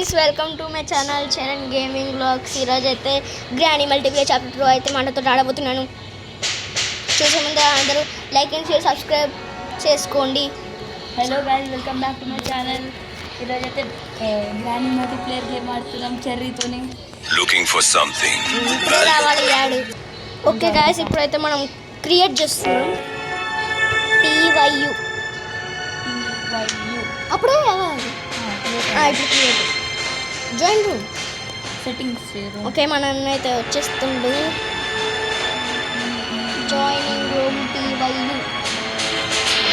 Guys welcome to my channel Charan gaming vlogs. ఈరోజు అయితే granny multiplayer chapter 2 అయితే మనతో ఆడబోతున్నాను. చూసే ముందు అందరూ లైక్ అండ్ షేర్ సబ్స్క్రైబ్ చేసుకోండి. Hello guys, welcome back to my channel. ఈరోజు అయితే గ్రానీ మల్టీప్లేయర్ గేమ్ ఆడుతున్నాం చెర్రీతోని. లుకింగ్ ఫర్ సంథింగ్ రావాలి యాడ్. ఓకే గైస్, ఇప్పుడైతే మనం క్రియేట్ చేస్తున్నాం. TYU అప్పుడే ఇప్పుడు create join room settings okay. మన అన్న అయితే వచ్చేస్తుండు. Joining room TYU.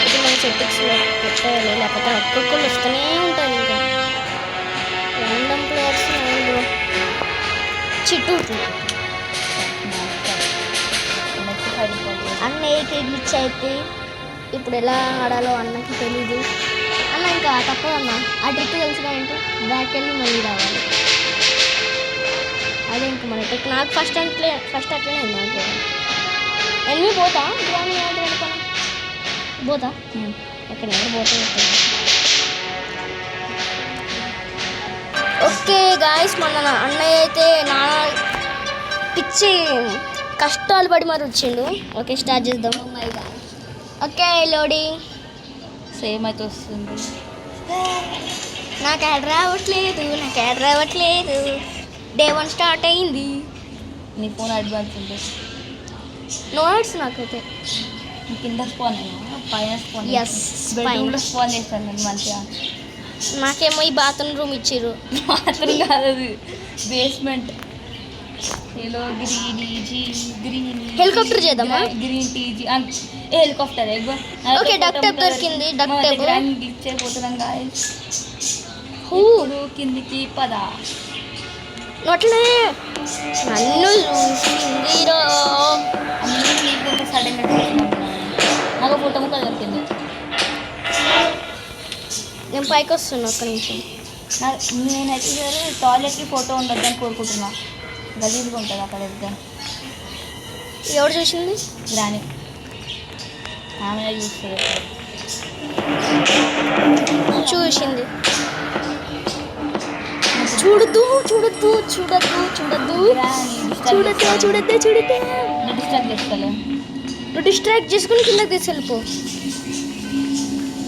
ఇది మన సెట్టింగ్స్లో పెట్టాలి, లేకపోతే ఒక్కొక్కరు వస్తూనే ఉంటారు. ఇంకా ర్యాండమ్ ప్లేయర్స్ చిట్టు అన్న గ్లిచ్ అయితే ఇప్పుడు ఎలా ఆడాలో అన్నకి తెలీదు. అన్న ఇంకా తక్కువ అన్న ఆ ట్రిక్ తెలుసుగా ఏంటి, బ్యాక్ వెళ్ళి మళ్ళీ రావాలి. అదే ఇంక మన ట్రిక్. నాకు ఫస్ట్ అట్లనే ఉంది. నాకు ఎన్ని పోతా గ్రామీ అనుకోను పోతా ఎక్కడ ఎవరు పోతా. ఓకే గాయస్, మన అన్నయ్య అయితే నా పిచ్చి కష్టాలు పడి మరి వచ్చిండు. ఓకే స్టార్ట్ చేద్దాం. ఓకే లోడింగ్ సేమ్ అయితే వస్తుంది. నాకు యాడ్ రావట్లేదు. డే 1 స్టార్ట్ అయింది. నీ ఫోన్ అడ్వాన్స్ ఉంది. నో యాడ్స్ నాకైతే. కింద స్పాన్ అయినా పైన స్పాన్. Yes, బెడ్రూమ్లో స్పాన్ చేస్తాను నేను మంచిగా. నాకేమో ఈ బాత్రూమ్ రూమ్ ఇచ్చిర్రు. మాత్రం కాదు, అది బేస్మెంట్. హలో గ్రీన్ హెలికాప్టర్ చేద్దామా? Green TG helicopter. Okay duck tape దొరికింది. డక్ టేప్ గ్లిచ్ అయిపోతున్నాం గాయస్. కిందికి పద. నోట్లే నన్ను చూసిందిరో. అన్నీ నీకు సడన్గా నాకు ఫోటో ముక్క దొరికింది. నేను పైకి వస్తున్నా ఒక్క నిమిషం. నేనైతే సరే టాయిలెట్కి ఫోటో ఉండొద్దని కోరుకుంటున్నా. గలీజ్గా ఉంటుంది అక్కడ ఎగ్జామ్. ఎవరు చూసింది? గ్రానీ ఆమె చూసింది. చూడద్దు డిస్ట్రాక్ట్ చేసుకోలే. నువ్వు డిస్ట్రాక్ట్ చేసుకుని కిందకి తీసుకెళ్ళిపో.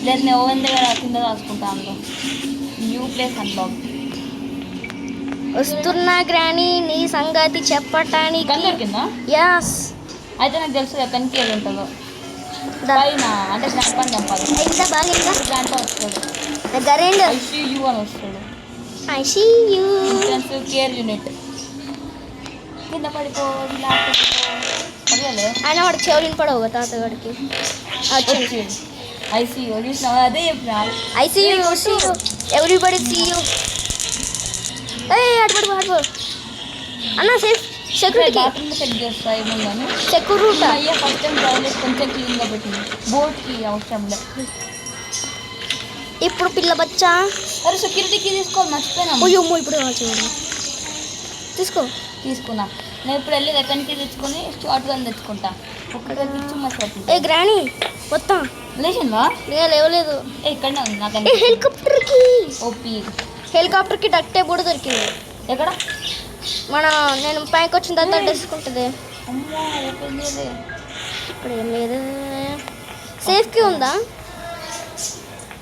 లేదు నేను ఓవెన్ దగ్గర కింద రాసుకుంటా. అందులో న్యూ ప్లేస్ అన్లాక్. వస్తున్నా గ్రానీ నీ సంగతి చెప్పటానికి. దొరికిందా? యాస్. అయితే నాకు తెలుసు ఎక్కడికి వెళ్ళి ఉంటుందో. పైన అంటే గ్రాండ్ పని చంపాలి. ఇంకా బాగా గ్రాండ్ పని వస్తాడు. దగ్గరేండు ICU అని వస్తాడు. ICU intensive care unit. కింద పడిపో అదే ఆయన వాడికి చెవులిని పడవు తాతగాడికి. ICU చూసినావా? అదే చెప్పిన ICU ఎవ్రీబడి సీయూ. అటు అన్న సేఫ్ సెక్యూరిటీ బాత్రూమ్లో చెక్ చేస్తా ఏముందని. సెక్యూరిటీ అయ్యా ఫస్ట్ టైం టాయిలెట్ కొంచెం క్లీన్గా పెట్టింది. బోర్డ్కి అవసరం లేదు. ఇప్పుడు పిల్ల బచ్చా. అరే సెక్యూరిటీకి తీసుకోవాలి మర్చిపోయినా. అయ్యమ్మో ఇప్పుడు చూడండి. తీసుకున్నా. నేను ఇప్పుడు వెళ్ళి ఎక్కడికి తెచ్చుకొని షార్ట్ గన్ తెచ్చుకుంటా. ఒక్కడికి ఇచ్చి మర్చిపోతుంది. ఏ గ్రానీ మొత్తం లేచిందా? లేవలేదు. ఇక్కడనే ఉంది నాకు. హెలికాప్టర్కి ఓపీ హెలికాప్టర్కి డక్ టేప్ కూడా దొరికింది. ఎక్కడ? నేను పైకి వచ్చిన తర్వాత తీసుకుంటుంది. అమ్మా ఓపెన్ చేయలే. ఇక్కడ ఏం లేదు. సేఫ్కి ఉందా?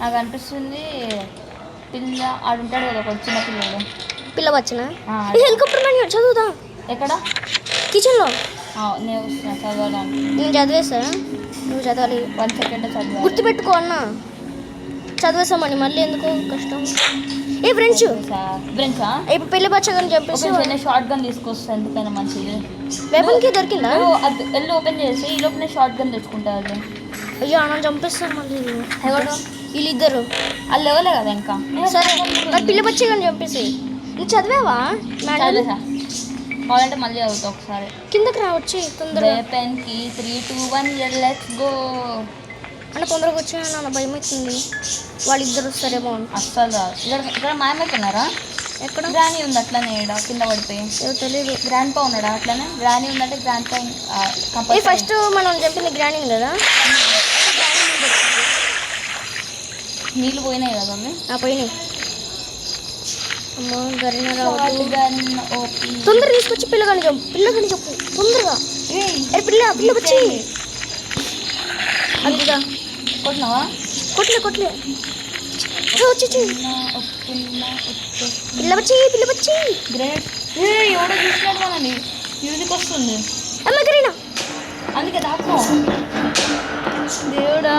నాకు అనిపిస్తుంది పిల్ల ఆడుంటాడు కదా ఒక చిన్న పిల్లడు. పిల్ల వచ్చిన హెలికాప్టర్ అని చదువుదా. ఎక్కడ? కిచెన్లో. నేను వస్తున్నా చదవడానికి. నేను చదివేసా, నువ్వు చదవాలి. 1 సెకండ్ చదివా. గుర్తుపెట్టుకో అన్న. చదివేసామని మళ్ళీ ఎందుకు కష్టం. ఏ ఫ్రెండ్స్ ఇప్పుడు పెళ్లి బచ్చగాని చెప్పేసి షార్ట్ గన్ తీసుకొస్తా. ఎందుకైనా మంచిది. వెపన్కి దొరికిందా? అది వెళ్ళి ఓపెన్ చేసి ఈ లోపల షార్ట్ గన్ తెచ్చుకుంటా. అది అయ్యో అన్న చంపేస్తాను మళ్ళీ. ఎవరు? వీళ్ళిద్దరు. వాళ్ళు ఎవరే కదా ఇంకా. సరే మరి పిల్ల బచ్చగాని చంపేసి. నువ్వు చదివావా? చదివేసా. కావాలంటే మళ్ళీ చదువుతా ఒకసారి. కిందకి రావచ్చి తొందరగా. పెన్కి 3, 2, 1 లెట్స్ గో అన్న తొందరగా వచ్చా. నాన్న భయం అవుతుంది. వాళ్ళిద్దరు వస్తారేమో. అస్సలు ఇక్కడ మాయమైతున్నారా? ఎక్కడ? గ్రానీ ఉంది అట్లనే కింద పడిపోయి. తెలియదు. గ్రాండ్ పా ఉన్నాడా? అట్లనే గ్రానీ ఉందంటే గ్రాండ్ పా. ఫస్ట్ మనం చెప్పింది గ్రానీ కదా. నీళ్ళు పోయినాయి కదా. పోయినాయి. అమ్మో గరిన షార్ట్ రావద్దు. Gun OP. తొందరగా తీసుకొచ్చి పిల్లగాని చెప్పు తొందరగా. పిల్ల వచ్చి అదిగా కొట్టినావా? కొట్లే వచ్చి పిల్ల వచ్చి గ్రేట్. ఎవడో చూసినాడు మనని. మ్యూజిక్ వస్తుంది. అమ్మ గరిన అందుకే దాక్కో. దేవుడా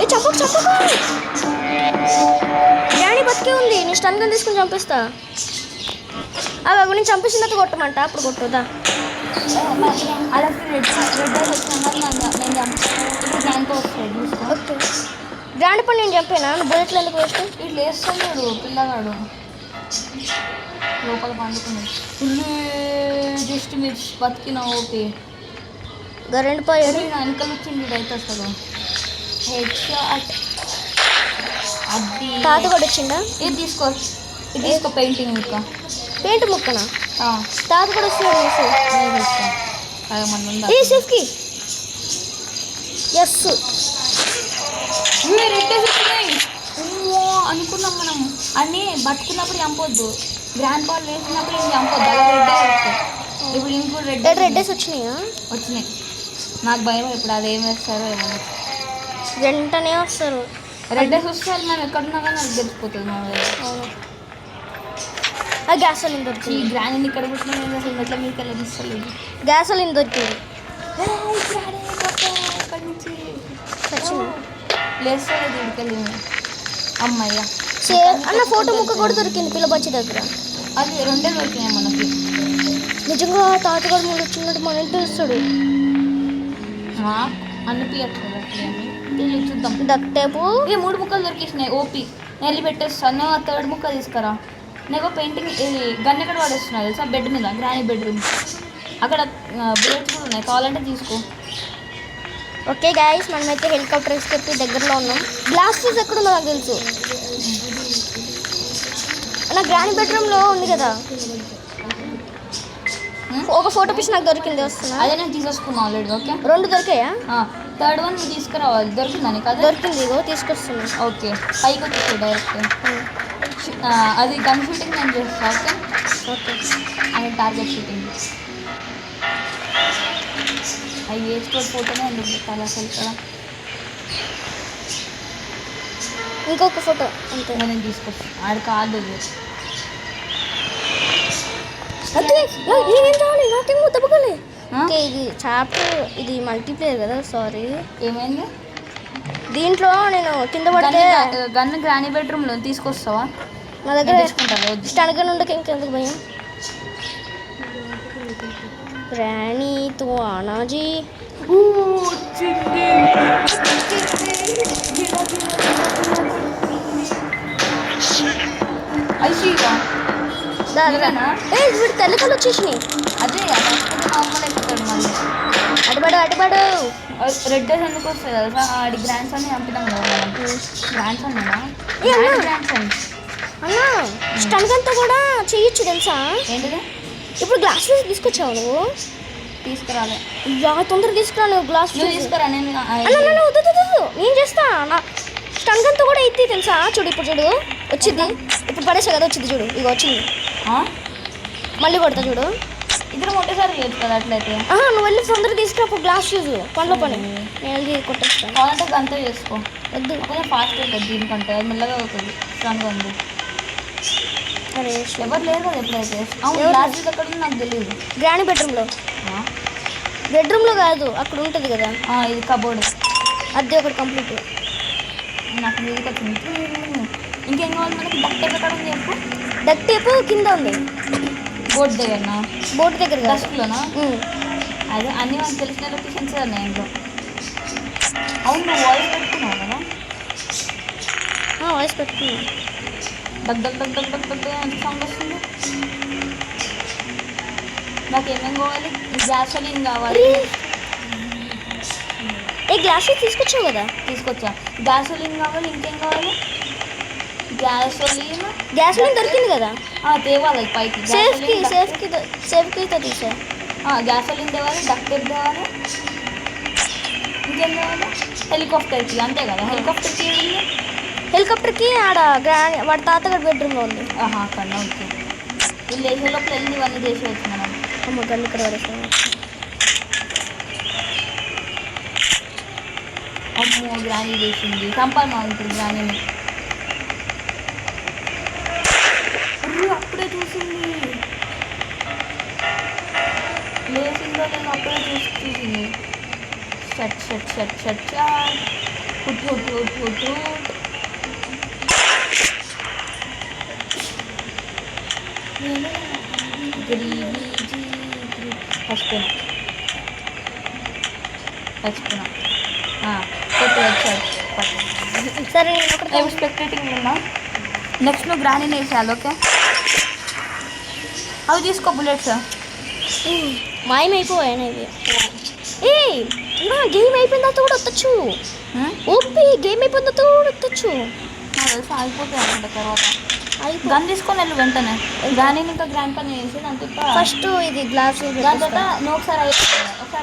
ఏ చంపకు గ్రాని బతికే ఉంది. నేను స్టన్ గన్ తీసుకుని చంపిస్తా. అవి నేను చంపేసిన తర్వాత కొట్టమంట, అప్పుడు కొట్టుదా. అలా రెడ్ వచ్చినా నేను దానితో వస్తాడు చూసుకో. ఓకే గ్రాండ్ పని నేను చంపానా? నువ్వు బుల్లెట్లు ఎందుకు వేస్ట్? ఇట్లా వేస్తున్నాడు పిల్లగాడు లోపల పండుకున్నాడు. ఫుల్ జస్ట్ మీరు బతికిన ఓపీ. గరెంట్ పై వెనకాల వచ్చింది ఇదైతే అసలు హెడ్ షాట్. అది తాత కూడా వచ్చిందా? ఇది తీసుకో పెయింటింగ్ ఇంకా పెయింట్ ముక్కనా? తాత కూడా వస్తున్నాడు. ఏ సేఫ్కి ఎస్ అనుకున్నాం మనం. అన్నీ బతుకున్నప్పుడు చంపొద్దు, గ్రాండ్ పాలు వేసినప్పుడు ఇంక చంపొద్దు. అలా రెడ్డే వస్తాయి. ఇప్పుడు ఇంకో రెడ్డేస్ వచ్చినాయా? వచ్చినాయి. నాకు భయం ఇప్పుడు అది ఏం వేస్తారో ఏమో. వెంటనే వస్తారు రెడ్డేస్ వస్తే అది మనం ఎక్కడున్నా కానీ అది తెలిసిపోతుంది. అవును. ఆ గ్యాసోలిన్ ఈ దొరికింది. గ్రాండ్ ఇక్కడ పుట్టిన అసలు మెట్ల మీకు వెళ్ళి తీసుకోలేదు. గ్యాసోలిన్ దొరికింది. అక్కడి నుంచి వచ్చింది లేస్తలేదు ఇడికెళ్ళి. అమ్మయ్య అన్న ఫోటో ముక్క కూడా దొరికింది పిల్లబచ్చి దగ్గర. అది రెండే దొరికినాయి మనకి. నిజంగా తాతగారు ముందు వచ్చినట్టు మనం తెలుస్తాడు. అనిపించట్లేదు అట్లా చూద్దాం. డక్ టేపు 3 ముక్కలు దొరికినాయి. ఓపీ నెల్లి పెట్టేస్తాను. ఆ 3rd ముక్క తీసుకురా. నేను పెయింటింగ్ ఇది గన్ ఎక్కడ పడేస్తున్నాయి తెలుసా? బెడ్ మీద, గ్రానీ బెడ్రూమ్. అక్కడ బుల్లెట్స్ కూడా ఉన్నాయి, కావాలంటే తీసుకో. ఓకే గాయస్, మనమైతే హెలికాప్టర్ ఎస్కేప్ దగ్గరలో ఉన్నాం. గ్లాస్ ఫీజ్ ఎక్కడ ఉందో నాకు తెలుసు. నా గ్రానీ బెడ్రూమ్లో ఉంది కదా, ఒక ఫోటో పీస్ నాకు దొరికింది. వస్తున్నా అదే నేను తీసేసుకున్నా ఆల్రెడీ. ఓకే 2 దొరికాయా? 3rd వన్ నువ్వు తీసుకురావాలి. దొరికిందా నీకు? అది దొరికింది, ఇగో తీసుకొస్తున్నా. ఓకే పైకి వచ్చేసి డైరెక్ట్. అది గన్ షూటింగ్ నేను చేస్తా. ఓకే అది టార్గెట్ షూటింగ్. అవి వేసుకోవాలి. ఫోటోనే ఎందుకు పెట్టాలి అసలు ఇక్కడ? ఇంకొక ఫోటో అంతే. నేను తీసుకొస్తాను. ఆడ కాదు అదే నేనేం కావాలి, నాకేమో తప్పకాలి. ఓకే ఇది చాప్టర్, ఇది మల్టీప్లేయర్ కదా. సారీ ఏమైంది? దీంట్లో నేను కింద పడితే గన్ గ్రానీ బెడ్రూమ్లో తీసుకొస్తావా? నా దగ్గర తీసుకుంటాను. స్టన్ గన్ ఉండక ఇంకెందుకు భయం? రాణి తో ఆనాజీ వీడు తెల్లకలు వచ్చేసినాయి. అదే నార్మల్ ఎక్కుతాడు మళ్ళీ. అటుబడు రెడ్ డేస్ ఎందుకు వస్తుంది తెలుసా? ఆడి గ్రాండ్ సన్ చంపినాం కదా మనం. గ్రాండ్ సన్ గ్రాండ్ సన్ అన్నా స్టన్ గన్తో కూడా చేయొచ్చు తెలుసా? ఏంటిది? ఇప్పుడు గ్లాస్ తీసుకొచ్చావు నువ్వు? తీసుకురాలే. తొందరగా తీసుకురా. నువ్వు గ్లాస్ తీసుకురా. నేను నేను చేస్తా. నా స్టన్ గన్తో కూడా అయితే తెలుసా? చూడు ఇప్పుడు చూడు వచ్చింది. ఇప్పుడు పడేసా కదా వచ్చింది చూడు. ఇక వచ్చింది. మళ్ళీ కొడతా చూడు. ఇద్దరు ఒకటేసారి చేయొచ్చు కదా అట్లయితే. నువ్వు వెళ్ళి తొందరగా తీసుకురా. అప్పుడు గ్లాస్ చూసు పనిలో పని. నేను వెళ్ళి కొట్టేస్తాను. కావాలంటే గంతో చేసుకో. వద్దు కొంచెం ఫాస్ట్ అవుతుంది దీనికంటే, మెల్లగా అవుతుంది. స్ట్రాంగ్గా ఉంది. సరే ఎవరు లేరు కదా ఎప్పుడైతే. గ్లాస్ ఎక్కడ ఉంది నాకు తెలియదు. గ్రానీ బెడ్రూమ్లో కాదు, అక్కడ ఉంటుంది కదా. ఇది కబోర్డ్. అది ఒకటి కంప్లీట్. నాకు మీదకి వచ్చింది. ఇంకేం కావాలి మనకి? డక్ టేప్ ఎక్కడ ఉంది చెప్పు. డక్ టేప్ కింద ఉంది. బోర్డు దగ్గరనా? బోర్డు దగ్గర డస్క్లోనా? అదే అన్నీ మనకు తెలిసిన లొకేషన్స్ ఉన్నాయి ఇంట్లో. అవును నువ్వు వాయిస్ పెట్టుకున్నావు కదా? వాయిస్ పెట్టుకున్నా. దగ్గర ఎంత సౌండ్ వస్తుంది? నాకు ఏమేమి కావాలి? గ్యాసోలిన్ కావాలి. గ్లాస్ తీసుకొచ్చావు కదా? తీసుకొచ్చా. గ్యాసోలిన్ కావాలి. ఇంకేం కావాలి? గ్యాసోలిన్ దొరికింది కదా? తేవాలి పైకి. సేఫ్కి తీసా. గ్యాసోలిన్ తేవాలి. డక్ టేప్ తేవాలి. ఇంకేం తేవాలి? హెలికాప్టర్కి అంతే కదా? హెలికాప్టర్కి హెలికాప్టర్కి ఆడ వాడి తాతగారి బెడ్రూమ్లో ఉంది. ఆహా అక్కడ ఓకే. వీళ్ళు వేసే లోపల వెళ్ళి ఇవన్నీ చేసేయచ్చు మనం. అమ్మ గన్ను ఇక్కడ పడేస్తాను. అమ్మో గ్రానీ చేసింది చంపాలి మా ఇప్పుడు గ్రానీని. అప్పుడే చూసింది లేచిందో నేను అప్పుడే చూసింది. షట్ షట్ షట్ షట్ షట్ హుట్ హుట్ హుట్ హుట్ హుట్. చచ్చిపోయినా కొట్టు వచ్చాడు. సరే నేను ఒకటి ఏం స్పెక్టేటింగ్ ఉన్నా. నెక్స్ట్ నువ్వు గ్రానీని వేసేయాలి ఓకే. అవి తీసుకో బుల్లెట్స్. మాయమైపోయాను ఇవి. ఏ నా గేమ్ అయిపోయిన తర్వాత కూడా వస్తచ్చు. ఓపి గేమ్ అయిపోయిన తర్వాత కూడా వస్తచ్చు. నాకు తెలిసి ఆగిపోతాయి అనుకుంటా తర్వాత. గన్ తీసుకొని వెళ్ళు వెంటనే. గ్రానీని ఇంకా గ్రాండ్ పని వేసి దాని ఫస్ట్ ఇది గ్లాస్ దాని తర్వాత నువ్వు ఒకసారి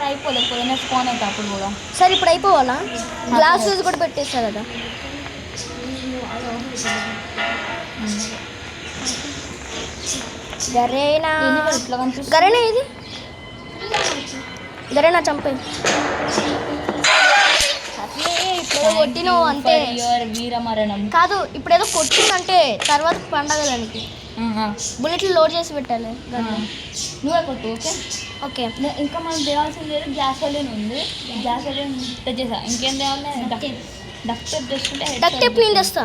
అయిపోలేదు నెక్స్ట్ ఫోన్ అవుతా అప్పుడు కూడా. సరే ఇప్పుడు అయిపోవాలా? గ్లాస్ యూజ్ కూడా పెట్టేస్తా కదా. గరేనా ఇట్లా కనిపిస్తుంది. గరేనా ఇది గరేనా చంపే కొట్టినవు అంతే. వీరమరణం కాదు ఇప్పుడేదో కొట్టిందంటే తర్వాత పండగ దానికి బుల్లెట్లు లోడ్ చేసి పెట్టాలి. నువ్వే కొట్టు ఓకే. ఓకే ఇంకా మనం తేవాల్సింది లేదు. గ్యాస్ ఒలిన్ ఉంది. గ్యాస్ ఒలిన్ తెచ్చేసా. ఇంకేం తేవాలి? డక్ టేప్ తెచ్చుకుంటే డక్ టేప్ నేను తెస్తా.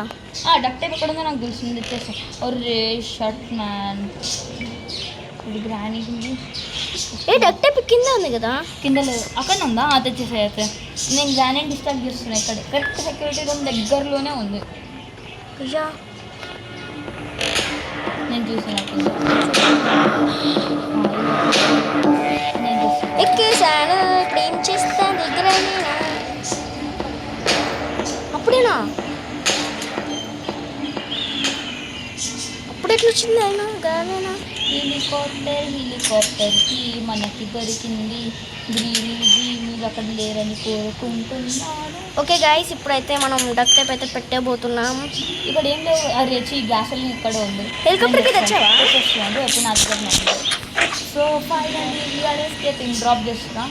డక్ టేప్ ఎక్కడ ఉందో నాకు తెలిసింది తెచ్చేసా. ఒరే షర్ట్ మ్యాన్ ఇది గ్రానీ ఏ డక్ టేప్ కింద ఉంది కదా. కింద లేదు అక్కడ ఉందా? తెచ్చేసా అయితే. నేను గ్రానీని డిస్టర్బ్ చేస్తున్నా. ఇక్కడ కరెక్ట్ సెక్యూరిటీ రూమ్ దగ్గరలోనే ఉంది. అయ్యా నేను చూసినట్టు ఎక్కేసాను. ఇప్పుడు ఏం చేస్తా దగ్గర అప్పుడేనా అప్పుడు ఎట్లా వచ్చింది అయినా గానేనా. హెలికాప్టర్కి మనకి దొరికింది గ్రీనీజీ మీరు అక్కడ లేరని కోరుకుంటున్నాను. ఓకే గైస్ ఇప్పుడైతే మనం డక్ టేప్ అయితే పెట్టబోతున్నాం. ఇక్కడ ఏం లేవు. అరే గ్యాస్ ఇక్కడ ఉంది. హెలికాప్టర్కి తెచ్చావా? తెచ్చేస్తున్నాడు ఎప్పుడు నా దగ్గర ఉంది. So finally we're escaping. Drop చేస్తున్నా.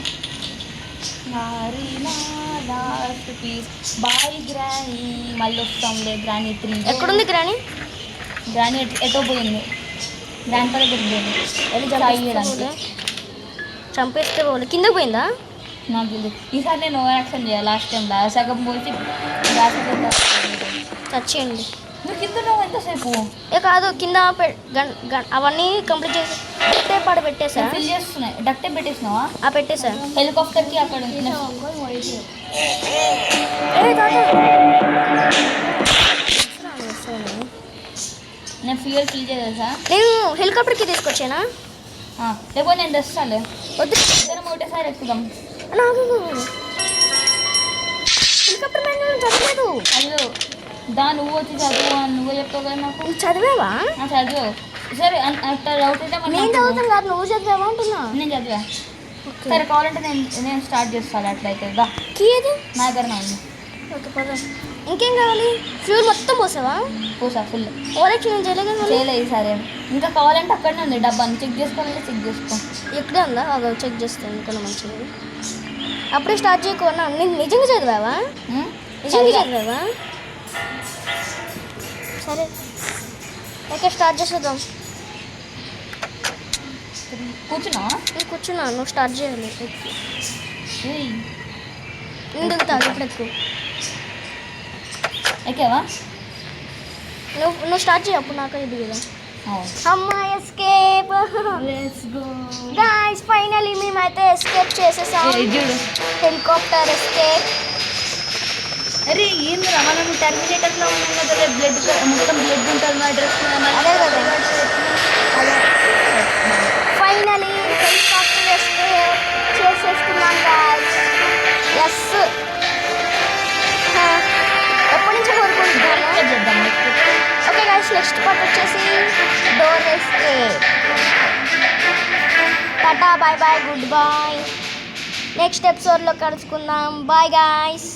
Last peace bye granny. మళ్ళీ వస్తాంలే గ్రానీ 3. ఎక్కడుంది గ్రానీ? గ్రానీ ఎటో పోయింది. గ్రాండ్ పర్ దగ్గర పోయింది. చంపేస్తే పోలే కిందకు పోయిందా? నాకు తెలియదు. ఈసారి నేను ఓవర్ యాక్షన్ చేయాలి. లాస్ట్ టైంలో సగం పోసి గ్యాస్ చచ్చేయండి. నువ్వు కింద నువ్వు ఎంతసేపు ఏ కాదు కింద అవన్నీ కంప్లీట్ చేసి డక్ టేప్ ఆడ పెట్టేసా. ఫిల్ చేస్తున్నాయి. డక్ టేప్ పెట్టేసినావా? పెట్టేసా. హెలికాప్టర్కి అక్కడ నేను ఫ్యూయల్ ఫిల్ చేసా. నేను హెలికాప్టర్కి తీసుకొచ్చానా? లేకపోతే నేను తెస్తాలే. వద్దు ఇద్దరం ఒకటేసారి ఎక్కుదాం. హెలికాప్టర్ చదవలేదు. చదువు నువ్వు వచ్చి చదువు అని నువ్వు చెప్తావు కదా నాకు. చదివావా? చదువు సరే. అంత డౌట్ ఉంటే నేను చదువుతాను కాదు నువ్వు చదివావా అంటున్నా. నేను చదివా. సరే కావాలంటే నేను స్టార్ట్ చేస్తాను. అట్లయితే కీ అది నా దగ్గరనే ఉంది. ఓకే పద. ఇంకేం కావాలి? ఫ్యూల్ మొత్తం పోసావా? పోసా ఫుల్. ఓవరాక్షన్ నేను చేయలేదు ఈసారి. ఇంకా కావాలంటే అక్కడనే ఉంది డబ్బాని. చెక్ చేసుకోవాలంటే చెక్ చేసుకో. ఎక్కడే ఉందా? చెక్ చేస్తాను ఇంకొన్న మంచిది. అప్పుడే స్టార్ట్ చేయకున్నా. నేను నిజంగా చదివావా? నిజంగా చదివావా? సరే ఓకే స్టార్ట్ చేసేద్దాం. నేను కూర్చున్నా. నువ్వు స్టార్ట్ చేయాలి. నేను దిగుతాను ఇప్పుడు ఎక్కువ. ఎక్కేవా? నువ్వు స్టార్ట్ చేయ అప్పుడు నాకు ఇది కదా. అమ్మా ఎస్కేప్. గైస్ ఫైనల్లీ మేమైతే ఎస్కేప్ చేసేసాం. Helicopter escape. అరే ఏంది మనం టెర్మినేటర్లో ఉన్నాం కదా. బ్లడ్ మొత్తం బ్లడ్ ఉంటుంది మా డ్రెస్. అదే కదా. ఫైనల్లీ హెలికాప్టర్ ఎస్కేప్ చేసేస్తున్నాం గైస్. ఎస్ ఎప్పటి నుంచో కోరుకుంటున్నాను. ఓకే గైస్ నెక్స్ట్ పార్ట్ వచ్చేసి door escape. Tata bye bye good bye. Next ఎపిసోడ్లో కలుసుకుందాం. Bye guys.